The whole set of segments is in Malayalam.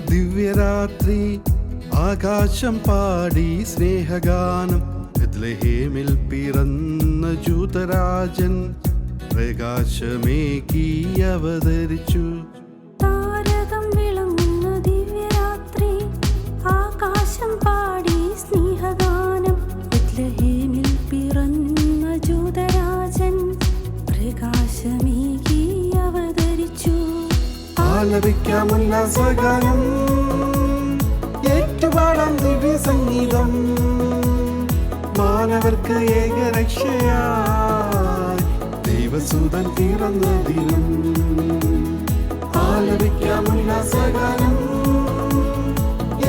ദിവ്യരാത്രി ആകാശം പാടി സ്നേഹഗാനം ബെത്ലഹേമിൽ പിറന്ന ജൂതരാജൻ പ്രകാശമേകി അവതരിച്ചു. താരകം വിളങ്ങുന്ന ദിവ്യരാത്രി ആകാശം പാടി സ്നേഹഗാനം ബെത്ലഹേമിൽ പിറന്ന ജൂതരാജൻ പ്രകാശമേകി അവതരിച്ചു. ആലപിക്കാം ഉല്ലാസഗാനം, ഏറ്റുപാടാം ദിവ്യ സംഗീതം, മാനവർക്ക് ഏകരക്ഷയായി ദൈവസുതൻ പിറന്ന ദിനം. ആലപിക്കാം ഉല്ലാസഗാനം,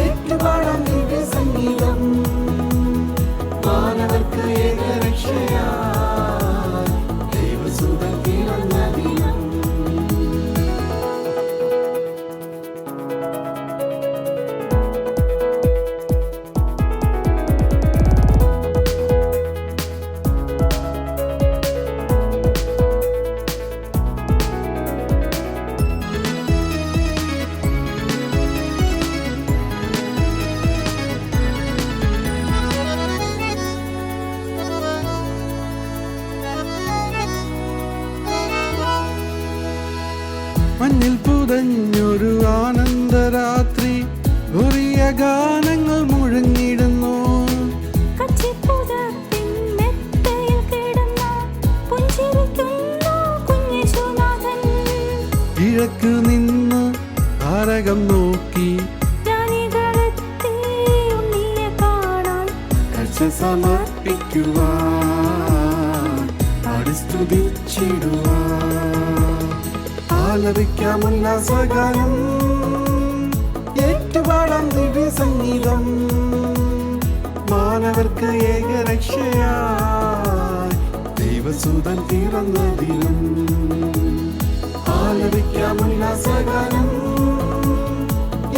ഏറ്റുപാടാം ദിവ്യ സംഗീതം, മാനവർക്ക് ഏകരക്ഷയായി ദൈവസുതൻ പിറന്ന ദിനം. മഞ്ഞിൽ പുതഞ്ഞൊരു ആനന്ദരാത്രി, ഒറിയ ഗാനങ്ങൾ മുഴങ്ങിടുന്നു. കിഴക്ക് നിന്ന് താരകം നോക്കി സമർപ്പിക്കുവാൻ സ്തുതിച്ചിടുവാൻ. ആലപിക്കാം ഉല്ലാസഗാനം, ഏറ്റുപാടാം ദിവ്യ സംഗീതം, മാനവർക്ക് ഏകരക്ഷയായി ദൈവസുതൻ പിറന്ന ദിനം. ആലപിക്കാം ഉല്ലാസഗാനം,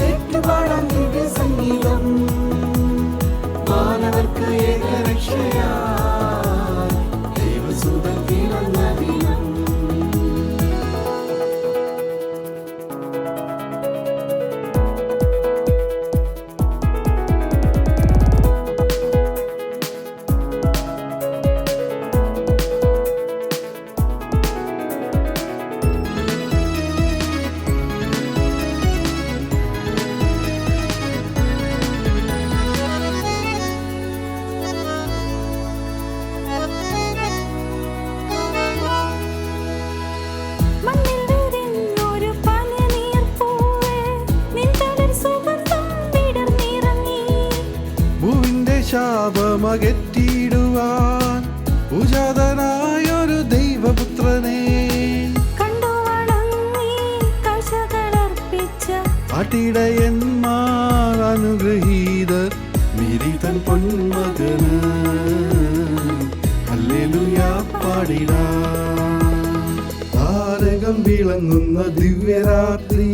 ഏറ്റുപാടാം ദിവ്യ സംഗീതം, മാനവർക്ക് ഏകരക്ഷയായി ദൈവസുതൻ പിറന്ന ദിനം. ശാപമകറ്റിയിടുവാൻ പൂജാതനായൊരു ദൈവപുത്രനെ ആട്ടിടയന്മാർ അനുഗ്രഹീതർ മിരിതൻ പൊന്മകന് ഹല്ലേലൂയ പാടിടാം. താരകം വിളങ്ങുന്ന ദിവ്യരാത്രി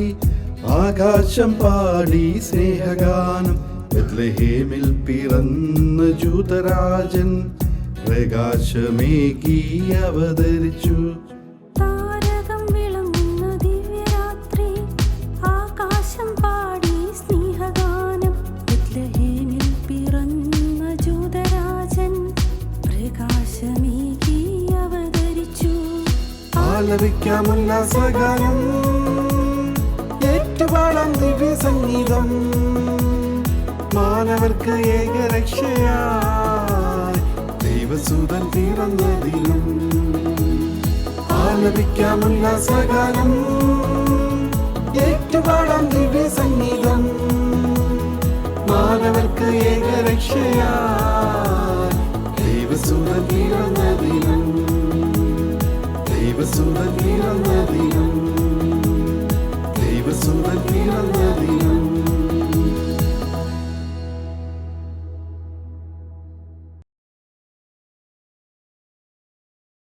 ആകാശം പാടി സ്നേഹഗാനം ബെത്ലഹേമിൽ പിറന്ന ജൂതരാജൻ പ്രകാശമേകി അവതരിച്ചു. താരകം വിളങ്ങുന്ന ദിവ്യരാത്രി ആകാശം പാടി സ്നേഹഗാനം ബെത്ലഹേമിൽ പിറന്ന ജൂതരാജൻ പ്രകാശമേകി അവതരിച്ചു. ആലപിക്കാം ഉല്ലാസഗാനം, ഏറ്റുപാടാം ദിവ്യ സംഗീതം, മാനവർക്ക് ഏകരക്ഷയായി ദൈവസുതൻ പിറന്ന ദിനം. ആലപിക്കാം ഉല്ലാസഗാനം, ഏറ്റുപാടാം ദിവ്യ സംഗീതം, മാനവർക്ക് ഏകരക്ഷയായി ദൈവസുതൻ പിറന്ന ദിനം. ദൈവസുതൻ പിറന്ന ദിനം, ദൈവസുതൻ പിറന്ന ദിനം.